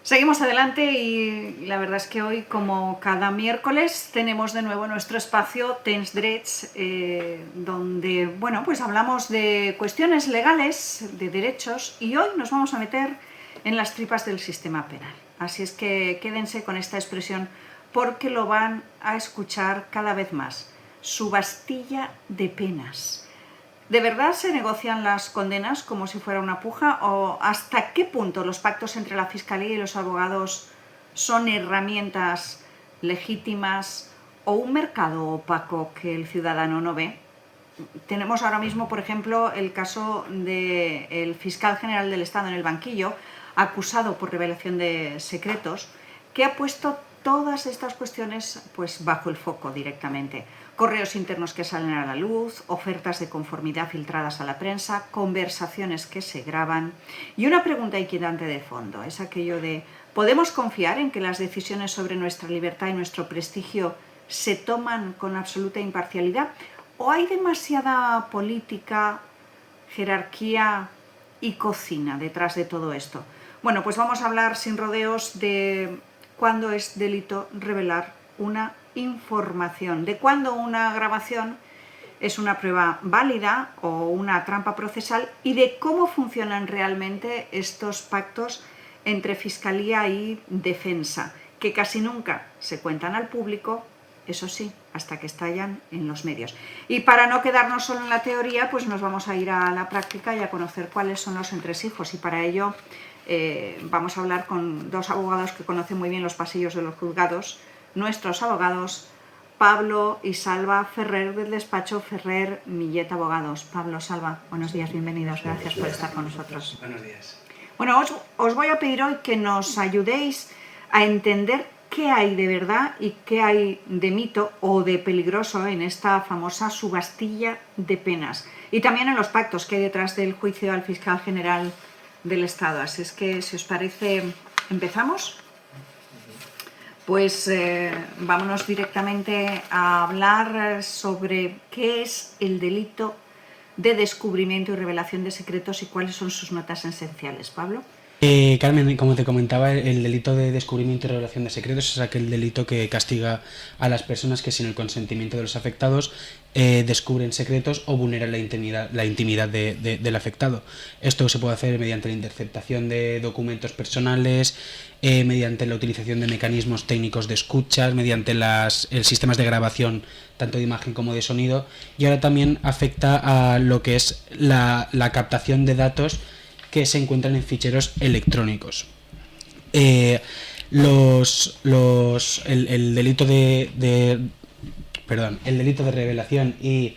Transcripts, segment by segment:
Seguimos adelante y la verdad es que hoy, como cada miércoles, tenemos de nuevo nuestro espacio Tens Drets, donde pues hablamos de cuestiones legales, de derechos, y hoy nos vamos a meter en las tripas del sistema penal. Así es que quédense con esta expresión porque lo van a escuchar cada vez más. Subastilla de penas. ¿De verdad se negocian las condenas como si fuera una puja? ¿O hasta qué punto los pactos entre la Fiscalía y los abogados son herramientas legítimas o un mercado opaco que el ciudadano no ve? Tenemos ahora mismo, por ejemplo, el caso del fiscal general del Estado en el banquillo, acusado por revelación de secretos, que ha puesto todas estas cuestiones bajo el foco directamente. Correos internos que salen a la luz, ofertas de conformidad filtradas a la prensa, conversaciones que se graban. Y una pregunta inquietante de fondo es aquello de: ¿podemos confiar en que las decisiones sobre nuestra libertad y nuestro prestigio se toman con absoluta imparcialidad? ¿O hay demasiada política, jerarquía y cocina detrás de todo esto? Bueno, pues vamos a hablar sin rodeos de cuándo es delito revelar una información, de cuándo una grabación es una prueba válida o una trampa procesal y de cómo funcionan realmente estos pactos entre Fiscalía y Defensa, que casi nunca se cuentan al público, eso sí, hasta que estallan en los medios. Y para no quedarnos solo en la teoría, pues nos vamos a ir a la práctica y a conocer cuáles son los entresijos, y para ello vamos a hablar con dos abogados que conocen muy bien los pasillos de los juzgados, nuestros abogados Pablo y Salva Ferrer, del despacho Ferrer Millet Abogados. Pablo, Salva, buenos días, bienvenidos, gracias por estar con nosotros. Buenos días. Bueno, os voy a pedir hoy que nos ayudéis a entender qué hay de verdad y qué hay de mito o de peligroso en esta famosa subastilla de penas, y también en los pactos que hay detrás del juicio al fiscal general del Estado. Así es que, si os parece, empezamos. Pues vámonos directamente a hablar sobre qué es el delito de descubrimiento y revelación de secretos y cuáles son sus notas esenciales. Pablo. Carmen, como te comentaba, el delito de descubrimiento y revelación de secretos es aquel delito que castiga a las personas que, sin el consentimiento de los afectados, descubren secretos o vulneran la intimidad del afectado. Esto se puede hacer mediante la interceptación de documentos personales, mediante la utilización de mecanismos técnicos de escuchas, mediante los sistemas de grabación tanto de imagen como de sonido, y ahora también afecta a lo que es la captación de datos que se encuentran en ficheros electrónicos. El delito el delito de revelación y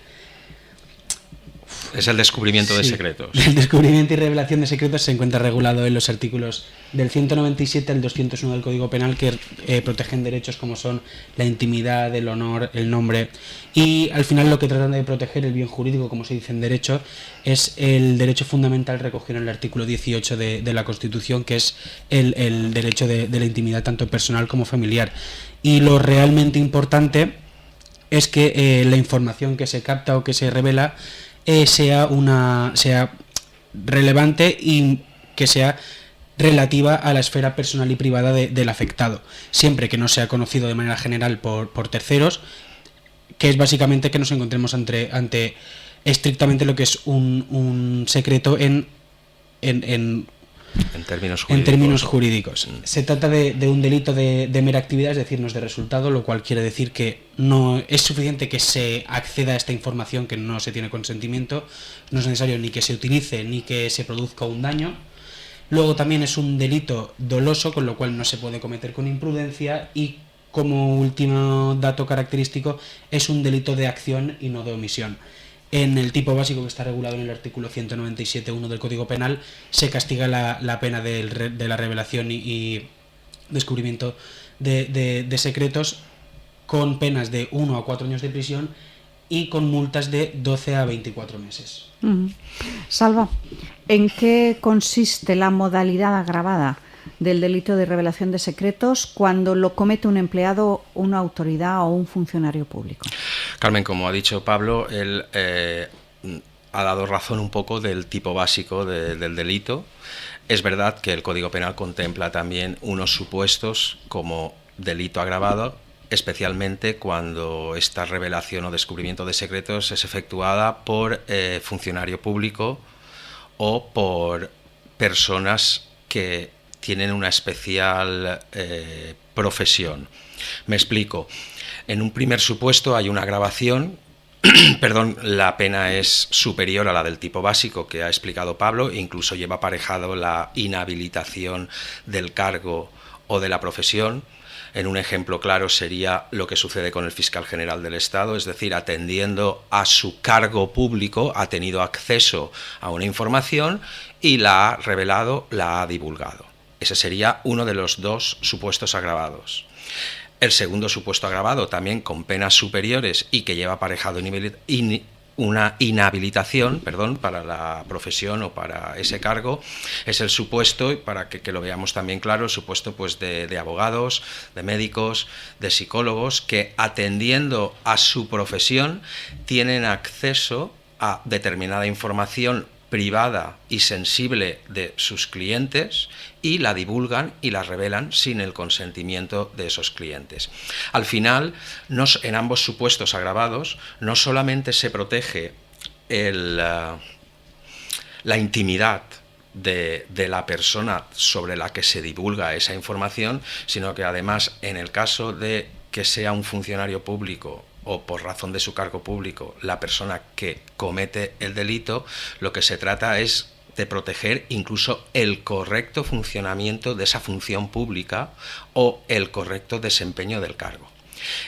es el descubrimiento de secretos. El descubrimiento y revelación de secretos se encuentra regulado en los artículos del 197 al 201 del Código Penal, que protegen derechos como son la intimidad, el honor, el nombre, y al final lo que tratan de proteger, el bien jurídico, como se dice en derecho, es el derecho fundamental recogido en el artículo 18 de la Constitución, que es el derecho de la intimidad tanto personal como familiar. Y lo realmente importante es que la información que se capta o que se revela sea relevante y que sea relativa a la esfera personal y privada del afectado, siempre que no sea conocido de manera general por terceros, que es básicamente que nos encontremos ante estrictamente lo que es un secreto en términos jurídicos. Se trata de un delito de mera actividad, es decir, no es de resultado, lo cual quiere decir que no es suficiente que se acceda a esta información que no se tiene consentimiento, no es necesario ni que se utilice ni que se produzca un daño. Luego también es un delito doloso, con lo cual no se puede cometer con imprudencia, y como último dato característico es un delito de acción y no de omisión. En el tipo básico, que está regulado en el artículo 197.1 del Código Penal, se castiga la pena de la revelación y descubrimiento de secretos con penas de 1 a 4 años de prisión y con multas de 12 a 24 meses. Salva, ¿en qué consiste la modalidad agravada del delito de revelación de secretos cuando lo comete un empleado, una autoridad o un funcionario público? Carmen, como ha dicho Pablo, él ha dado razón un poco del tipo básico del delito. es verdad que el Código Penal contempla también unos supuestos como delito agravado, especialmente cuando esta revelación o descubrimiento de secretos es efectuada por funcionario público o por personas que tienen una especial profesión. Me explico. En un primer supuesto hay una agravación, perdón, la pena es superior a la del tipo básico que ha explicado Pablo, e incluso lleva aparejado la inhabilitación del cargo o de la profesión. En un ejemplo claro sería lo que sucede con el fiscal general del Estado, es decir, atendiendo a su cargo público, ha tenido acceso a una información y la ha revelado, la ha divulgado. Ese sería uno de los dos supuestos agravados. El segundo supuesto agravado, también con penas superiores y que lleva aparejado una inhabilitación, para la profesión o para ese cargo, es el supuesto, para que lo veamos también claro, el supuesto pues de abogados, de médicos, de psicólogos, que atendiendo a su profesión tienen acceso a determinada información privada y sensible de sus clientes y la divulgan y la revelan sin el consentimiento de esos clientes. Al final, en ambos supuestos agravados, no solamente se protege la intimidad de la persona sobre la que se divulga esa información, sino que además, en el caso de que sea un funcionario público o por razón de su cargo público la persona que comete el delito, lo que se trata es de proteger incluso el correcto funcionamiento de esa función pública o el correcto desempeño del cargo.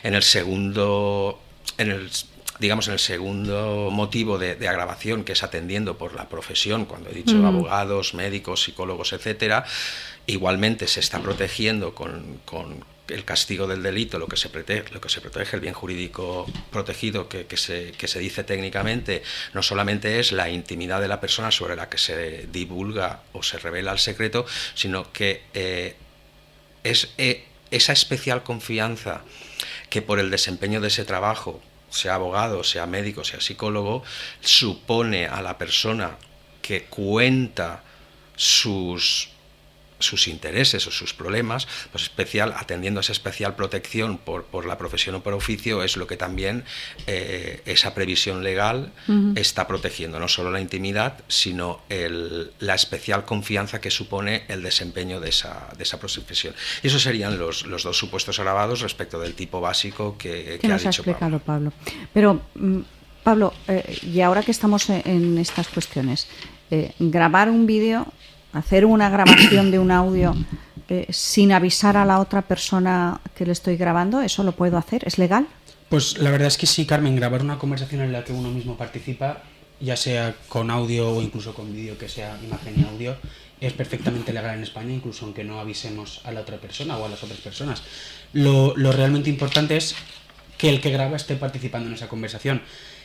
En el segundo motivo de agravación, que es atendiendo por la profesión, cuando he dicho abogados, médicos, psicólogos, etcétera, igualmente se está protegiendo con el castigo del delito, lo que se protege, el bien jurídico protegido que se dice técnicamente, no solamente es la intimidad de la persona sobre la que se divulga o se revela el secreto, sino que es esa especial confianza que por el desempeño de ese trabajo, sea abogado, sea médico, sea psicólogo, supone a la persona que cuenta sus intereses o sus problemas, pues atendiendo a esa especial protección por la profesión o por oficio, es lo que también esa previsión legal está protegiendo, no solo la intimidad, sino la especial confianza que supone el desempeño de esa profesión. Y esos serían los dos supuestos agravados respecto del tipo básico que ha dicho explicado Pablo. Pero, Pablo, y ahora que estamos en estas cuestiones, grabar un vídeo, hacer una grabación de un audio sin avisar a la otra persona que le estoy grabando, ¿eso lo puedo hacer? ¿Es legal? Pues la verdad es que sí, Carmen, grabar una conversación en la que uno mismo participa, ya sea con audio o incluso con vídeo, que sea imagen y audio, es perfectamente legal en España, incluso aunque no avisemos a la otra persona o a las otras personas. Lo realmente importante es que el que graba esté participando en esa conversación.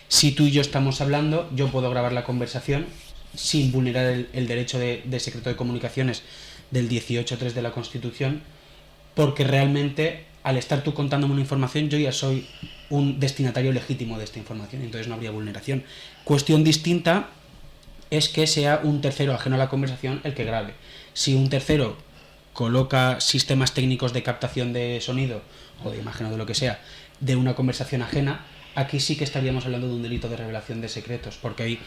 Si tú y yo estamos hablando, yo puedo grabar la conversación sin vulnerar el derecho de secreto de comunicaciones del 18.3 de la Constitución, porque realmente al estar tú contándome una información yo ya soy un destinatario legítimo de esta información, entonces no habría vulneración. Cuestión distinta es que sea un tercero ajeno a la conversación el que grabe. Si un tercero coloca sistemas técnicos de captación de sonido o de imagen o de lo que sea de una conversación ajena, aquí sí que estaríamos hablando de un delito de revelación de secretos, porque hay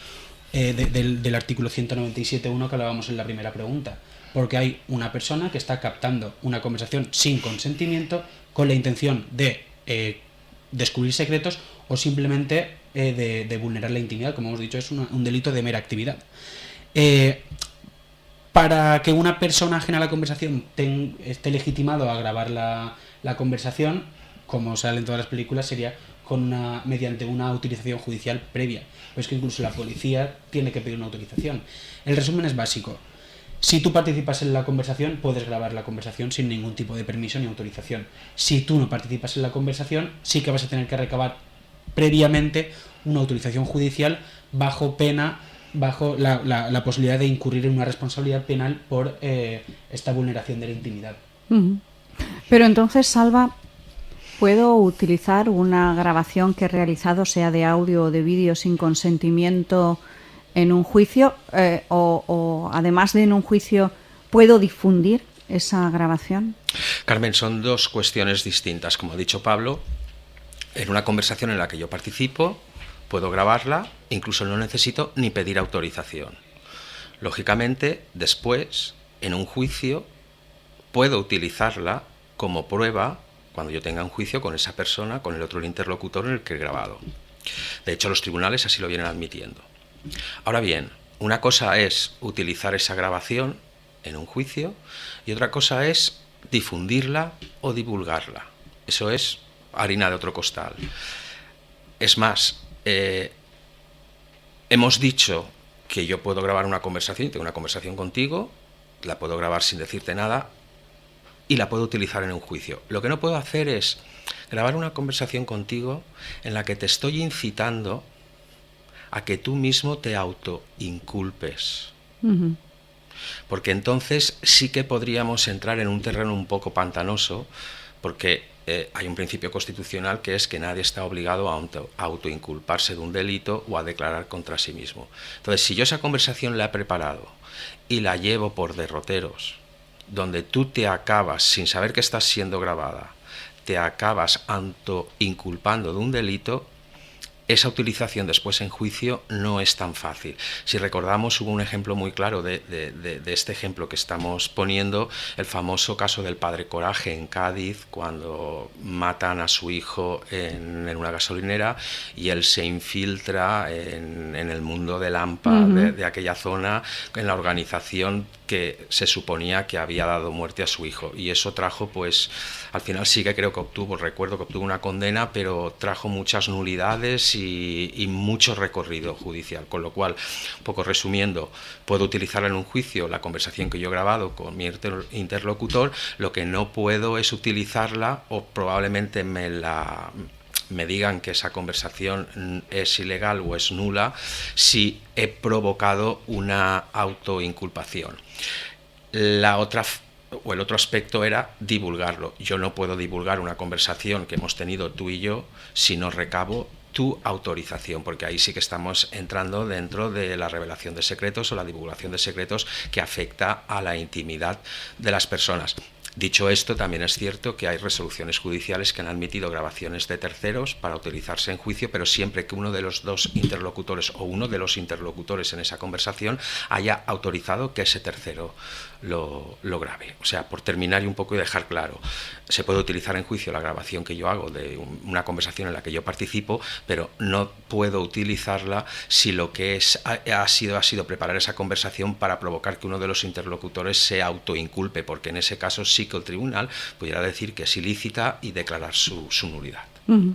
del artículo 197.1 que hablábamos en la primera pregunta, porque hay una persona que está captando una conversación sin consentimiento con la intención de descubrir secretos o simplemente de vulnerar la intimidad. Como hemos dicho, es un delito de mera actividad. Para que una persona ajena a la conversación esté legitimado a grabar la conversación, como sale en todas las películas, sería mediante una autorización judicial previa. Pues que incluso la policía tiene que pedir una autorización. El resumen es básico. Si tú participas en la conversación, puedes grabar la conversación sin ningún tipo de permiso ni autorización. Si tú no participas en la conversación, sí que vas a tener que recabar previamente una autorización judicial bajo la posibilidad de incurrir en una responsabilidad penal por esta vulneración de la intimidad. Pero entonces, Salva, ¿puedo utilizar una grabación que he realizado, sea de audio o de vídeo, sin consentimiento en un juicio? O además de en un juicio, ¿Puedo difundir esa grabación? Carmen, son dos cuestiones distintas. Como ha dicho Pablo, en una conversación en la que yo participo, puedo grabarla, incluso no necesito ni pedir autorización. Lógicamente, después, en un juicio, puedo utilizarla como prueba cuando yo tenga un juicio con esa persona, con el otro interlocutor en el que he grabado. De hecho, los tribunales así lo vienen admitiendo. Ahora bien, una cosa es utilizar esa grabación en un juicio y otra cosa es difundirla o divulgarla. Eso es harina de otro costal. Es más, hemos dicho que yo puedo grabar una conversación, tengo una conversación contigo, la puedo grabar sin decirte nada y la puedo utilizar en un juicio. Lo que no puedo hacer es grabar una conversación contigo en la que te estoy incitando a que tú mismo te autoinculpes. Uh-huh. Porque entonces sí que podríamos entrar en un terreno un poco pantanoso, porque hay un principio constitucional que es que nadie está obligado a autoinculparse de un delito o a declarar contra sí mismo. Entonces, si yo esa conversación la he preparado y la llevo por derroteros, donde tú te acabas, sin saber que estás siendo grabada, te acabas autoinculpando de un delito, esa utilización después en juicio no es tan fácil. Si recordamos, hubo un ejemplo muy claro de este ejemplo que estamos poniendo, el famoso caso del padre Coraje en Cádiz, cuando matan a su hijo en una gasolinera y él se infiltra en el mundo del AMPA, uh-huh, de aquella zona, en la organización que se suponía que había dado muerte a su hijo. Y eso trajo, pues, al final sí que creo que recuerdo que obtuvo una condena, pero trajo muchas nulidades y mucho recorrido judicial. Con lo cual, un poco resumiendo, puedo utilizar en un juicio la conversación que yo he grabado con mi interlocutor, lo que no puedo es utilizarla, o probablemente me digan que esa conversación es ilegal o es nula si he provocado una autoinculpación. El otro aspecto era divulgarlo. Yo no puedo divulgar una conversación que hemos tenido tú y yo si no recabo tu autorización, porque ahí sí que estamos entrando dentro de la revelación de secretos o la divulgación de secretos que afecta a la intimidad de las personas. Dicho esto, también es cierto que hay resoluciones judiciales que han admitido grabaciones de terceros para utilizarse en juicio, pero siempre que uno de los dos interlocutores o uno de los interlocutores en esa conversación haya autorizado que ese tercero lo grabe. O sea, por terminar y un poco y dejar claro, se puede utilizar en juicio la grabación que yo hago de una conversación en la que yo participo, pero no puedo utilizarla si lo que ha sido preparar esa conversación para provocar que uno de los interlocutores se autoinculpe, porque en ese caso sí que el tribunal pudiera decir que es ilícita y declarar su nulidad. Uh-huh.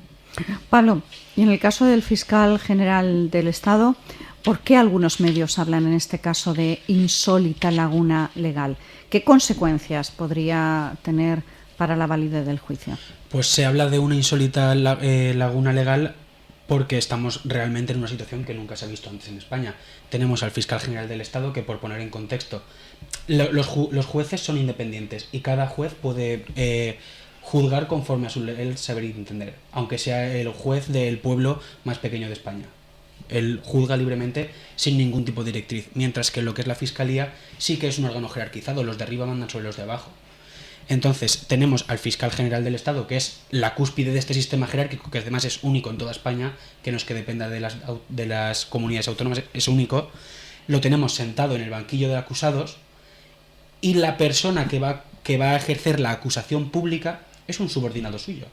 Pablo, y en el caso del fiscal general del Estado, ¿por qué algunos medios hablan en este caso de insólita laguna legal? ¿Qué consecuencias podría tener para la validez del juicio? Pues se habla de una insólita laguna legal porque estamos realmente en una situación que nunca se ha visto antes en España. Tenemos al fiscal general del Estado que, por poner en contexto, los jueces son independientes y cada juez puede juzgar conforme a su saber y entender, aunque sea el juez del pueblo más pequeño de España. Él juzga libremente sin ningún tipo de directriz, mientras que lo que es la Fiscalía sí que es un órgano jerarquizado, los de arriba mandan sobre los de abajo. Entonces tenemos al fiscal general del Estado, que es la cúspide de este sistema jerárquico, que además es único en toda España, que no es que dependa de las comunidades autónomas, es único. Lo tenemos sentado en el banquillo de acusados y la persona que va a ejercer la acusación pública es un subordinado suyo.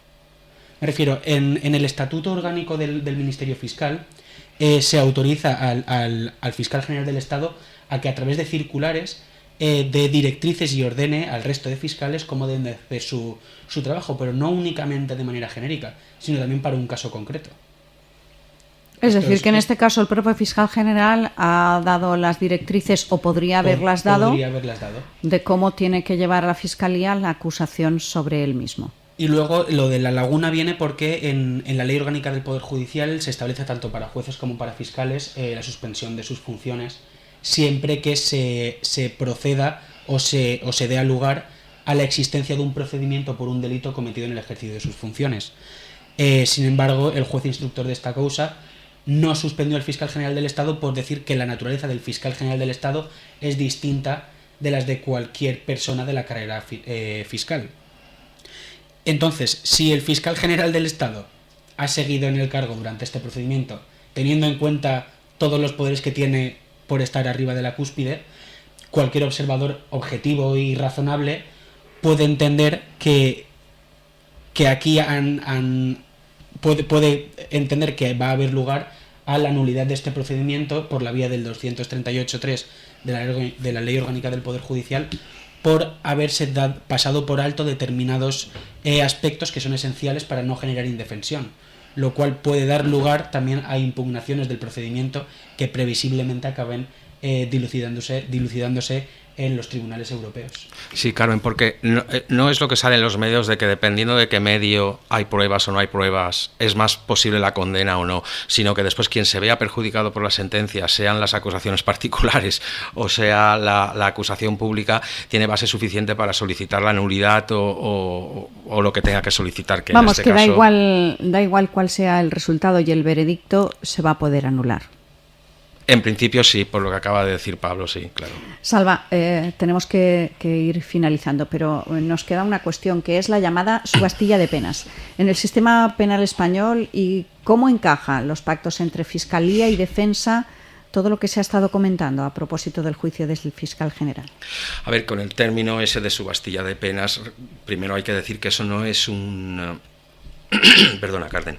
Me refiero, en el estatuto orgánico del Ministerio Fiscal se autoriza al fiscal general del Estado a que a través de circulares de directrices y ordene al resto de fiscales cómo deben de hacer su trabajo, pero no únicamente de manera genérica, sino también para un caso concreto. Es decir, que en este caso el propio fiscal general ha dado las directrices, o podría haberlas dado, de cómo tiene que llevar la Fiscalía la acusación sobre él mismo. Y luego lo de la laguna viene porque en la Ley Orgánica del Poder Judicial se establece tanto para jueces como para fiscales la suspensión de sus funciones siempre que se proceda o se dé lugar a la existencia de un procedimiento por un delito cometido en el ejercicio de sus funciones. Sin embargo, el juez instructor de esta causa no suspendió al fiscal general del Estado por decir que la naturaleza del fiscal general del Estado es distinta de las de cualquier persona de la carrera fiscal. Entonces, si el fiscal general del Estado ha seguido en el cargo durante este procedimiento, teniendo en cuenta todos los poderes que tiene por estar arriba de la cúspide, cualquier observador objetivo y razonable puede entender que aquí puede entender que va a haber lugar a la nulidad de este procedimiento por la vía del 238.3 de la Ley Orgánica del Poder Judicial, por haberse pasado por alto determinados aspectos que son esenciales para no generar indefensión, lo cual puede dar lugar también a impugnaciones del procedimiento que previsiblemente acaben dilucidándose en los tribunales europeos. Sí, Carmen, porque no es lo que sale en los medios de que dependiendo de qué medio hay pruebas o no hay pruebas, es más posible la condena o no, sino que después quien se vea perjudicado por la sentencia, sean las acusaciones particulares o sea la acusación pública, tiene base suficiente para solicitar la nulidad o lo que tenga que solicitar. Que vamos, en este que caso, da igual cuál sea el resultado y el veredicto, se va a poder anular. En principio sí, por lo que acaba de decir Pablo, sí, claro. Salva, tenemos que ir finalizando, pero nos queda una cuestión que es la llamada subastilla de penas. En el sistema penal español, ¿y cómo encajan los pactos entre Fiscalía y Defensa, todo lo que se ha estado comentando a propósito del juicio del fiscal general? A ver, con el término ese de subastilla de penas, primero hay que decir que eso no es un... Perdona, Carden.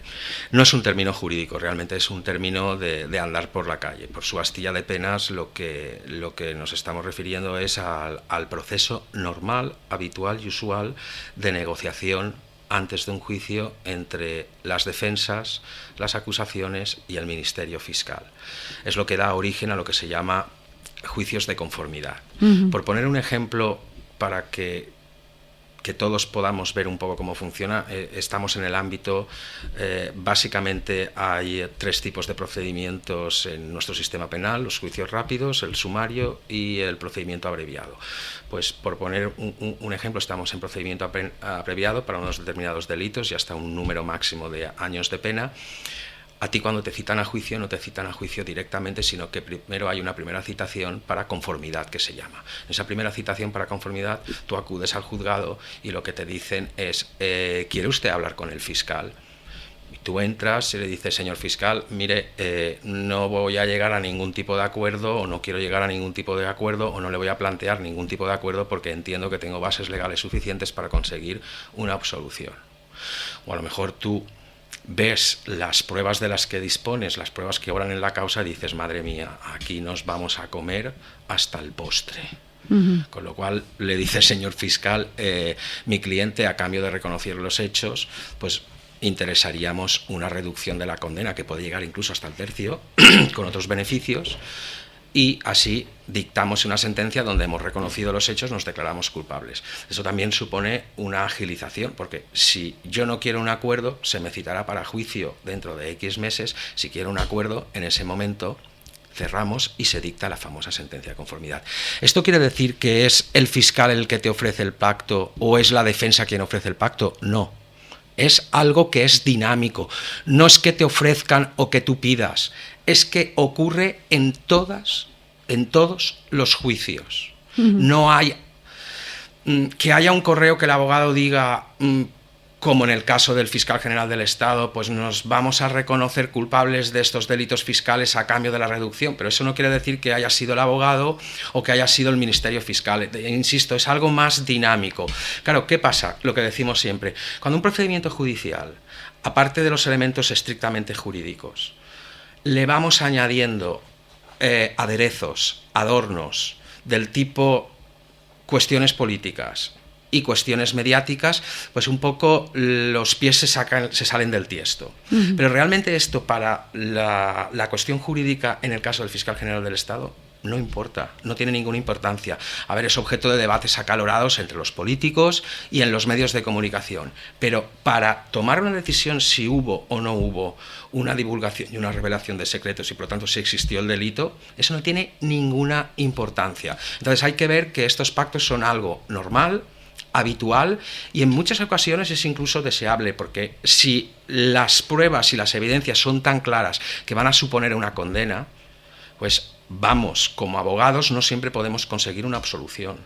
No es un término jurídico, realmente es un término de andar por la calle. Por subastilla de penas lo que nos estamos refiriendo es al proceso normal, habitual y usual de negociación antes de un juicio entre las defensas, las acusaciones y el Ministerio Fiscal. Es lo que da origen a lo que se llama juicios de conformidad. Por poner un ejemplo para que todos podamos ver un poco cómo funciona, estamos en el ámbito, básicamente hay tres tipos de procedimientos en nuestro sistema penal: los juicios rápidos, el sumario y el procedimiento abreviado. Pues por poner un ejemplo, estamos en procedimiento abreviado para unos determinados delitos y hasta un número máximo de años de pena. A ti cuando te citan a juicio no te citan a juicio directamente, sino que primero hay una primera citación para conformidad, que se llama. En esa primera citación para conformidad tú acudes al juzgado y lo que te dicen es ¿quiere usted hablar con el fiscal? Y tú entras y le dices: señor fiscal, mire, no voy a llegar a ningún tipo de acuerdo, o no quiero llegar a ningún tipo de acuerdo, o no le voy a plantear ningún tipo de acuerdo porque entiendo que tengo bases legales suficientes para conseguir una absolución. O a lo mejor tú ves las pruebas de las que dispones, las pruebas que obran en la causa, y dices: madre mía, aquí nos vamos a comer hasta el postre. Con lo cual le dice: señor fiscal, mi cliente, a cambio de reconocer los hechos, pues interesaríamos una reducción de la condena que puede llegar incluso hasta el tercio, con otros beneficios, y así dictamos una sentencia donde hemos reconocido los hechos, nos declaramos culpables. Eso también supone una agilización, porque si yo no quiero un acuerdo, se me citará para juicio dentro de X meses. Si quiero un acuerdo, en ese momento cerramos y se dicta la famosa sentencia de conformidad. ¿Esto quiere decir que es el fiscal el que te ofrece el pacto o es la defensa quien ofrece el pacto? No. Es algo que es dinámico. No es que te ofrezcan o que tú pidas. Es que ocurre en todos los juicios. No hay que haya un correo que el abogado diga, como en el caso del fiscal general del Estado, pues nos vamos a reconocer culpables de estos delitos fiscales a cambio de la reducción, pero eso no quiere decir que haya sido el abogado o que haya sido el Ministerio Fiscal. Insisto, es algo más dinámico. Claro, ¿qué pasa? Lo que decimos siempre: cuando un procedimiento judicial, aparte de los elementos estrictamente jurídicos, le vamos añadiendo aderezos, adornos del tipo cuestiones políticas y cuestiones mediáticas, pues un poco los pies se salen del tiesto. Pero realmente esto para la cuestión jurídica en el caso del fiscal general del Estado no importa, no tiene ninguna importancia. A ver, es objeto de debates acalorados entre los políticos y en los medios de comunicación, pero para tomar una decisión si hubo o no hubo una divulgación y una revelación de secretos y por lo tanto si existió el delito, eso no tiene ninguna importancia. Entonces hay que ver que estos pactos son algo normal, habitual, y en muchas ocasiones es incluso deseable, porque si las pruebas y las evidencias son tan claras que van a suponer una condena, pues vamos como abogados, no siempre podemos conseguir una absolución,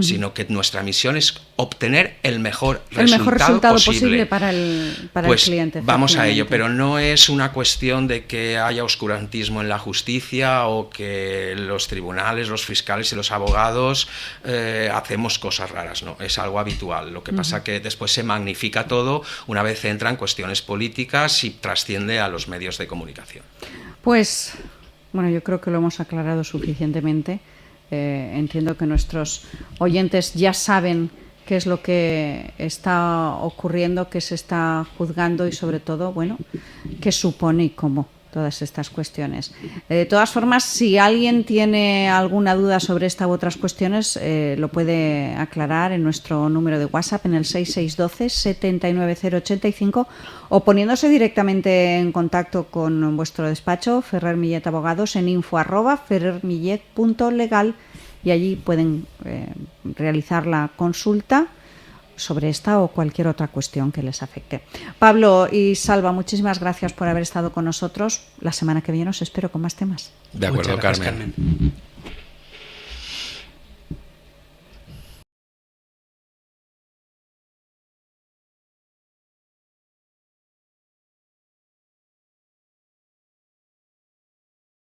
sino que nuestra misión es obtener el mejor resultado posible para el cliente. Vamos a ello, pero no es una cuestión de que haya oscurantismo en la justicia o que los tribunales, los fiscales y los abogados hacemos cosas raras, no, es algo habitual. Lo que pasa que después se magnifica todo una vez entran cuestiones políticas y trasciende a los medios de comunicación. Pues, bueno, yo creo que lo hemos aclarado suficientemente. Entiendo que nuestros oyentes ya saben qué es lo que está ocurriendo, qué se está juzgando y sobre todo, bueno, qué supone y cómo todas estas cuestiones. De todas formas, si alguien tiene alguna duda sobre esta u otras cuestiones, lo puede aclarar en nuestro número de WhatsApp en el 6612 79085 o poniéndose directamente en contacto con vuestro despacho, Ferrer Millet Abogados, en info@ferrermillet.legal y allí pueden realizar la consulta sobre esta o cualquier otra cuestión que les afecte. Pablo y Salva, muchísimas gracias por haber estado con nosotros. La semana que viene os espero con más temas. De acuerdo, Muchas gracias, Carmen. Carmen.